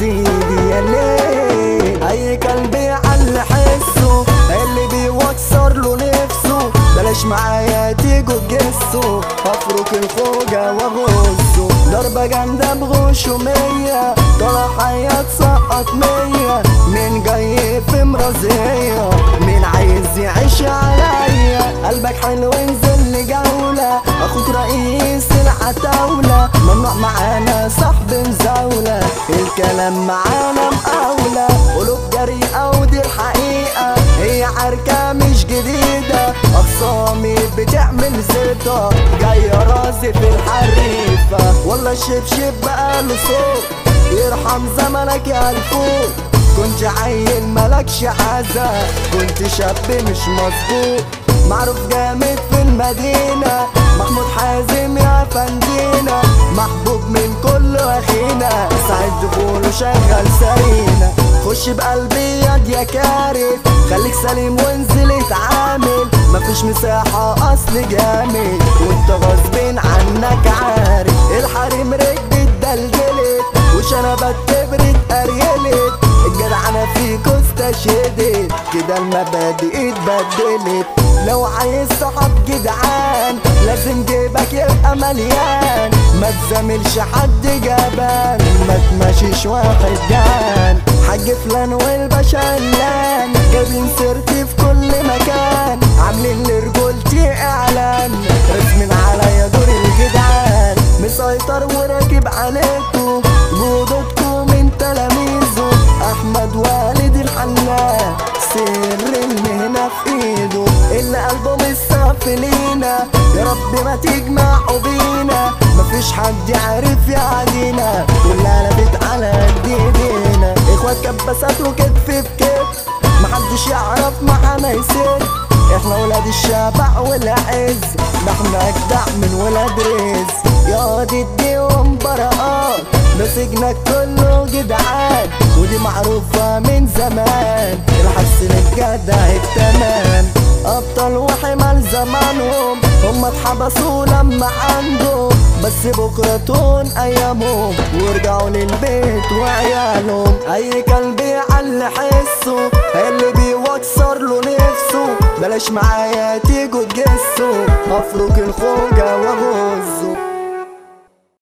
سيدي يا ليه. اي كلب يعلي حسه اللي بيوكسر له نفسه، بلاش معايا تيجوا تجسوا، افرك الخوجة واغزه، ضربة جامدة بغشه 100، طلع حياة سقط 100. مين جاي في مرازية؟ مين عايز يعيش عليا؟ قلبك حلو انزل لجولة، اخوك رئيس العتاولة، ممنوع معانا صاحب مزاولة، الكلام معانا مقاولة، قلوب جريئة ودي الحقيقة، هي عركة مش جديدة، اخصامي بتعمل زيطة، جاية راسي في الحريفة، والله الشبشب بقاله صوت، يرحم زمنك يا الفوق، كنت عيل ملكش عزا، كنت شاب مش مظبوط، معروف جامد في المدينة، محمود حازم يا فندينا، محبوب من كل اخينا، سعيد دخوله شغل سرينا، خش بقلبي يا كارف، خليك سليم وانزل اتعامل، مفيش مساحة اصل جامد، وانت غصبين عنك عارف، الحريم رجلي اتدلدلت، وشنبات كبرت قريلت، الجدعنة فيكوا استشهدت، كده المبادئ اتبدلت، لو عايز صحاب جدعان لازم جيبك يبقى مليان، ما تزاملش حد جبان، ما تمشيش واحد جان، حاج فلان والبشلان جايبين سيرتي في كل مكان، عاملين لرجولتي اعلان، رسمين عليا دور الجدعان، مسيطر وراكب عليكوا، جودتكوا من تلاميذه، احمد والد الحنان، سر المهنة في ايده، اللي قلبه مش صافي لينا، يا رب ما تجمعوا بينا، مفيش حد عارف يعدينا، كلها لفت على قد ايدينا، اخوات كباسات وكتف في كتف، محدش يعرف معانا يسد، احنا ولاد الشبع والعز، ده احنا اجدع من ولاد رزق، يا دي اديهم براءات، مسجنك كله جدعان، ودي معروفة من زمان، الحسن الجدع التمام، ابطال وحمال زمانهم، هم اتحبسوا لما عندهم، بس بكرة تون ايامهم، ورجعوا للبيت وعيالهم، اي كلب يعلي حسه اللي بيوكسر له نفسه، بلاش معايا تيجوا تجسوا، افرك الخوجة واغزه.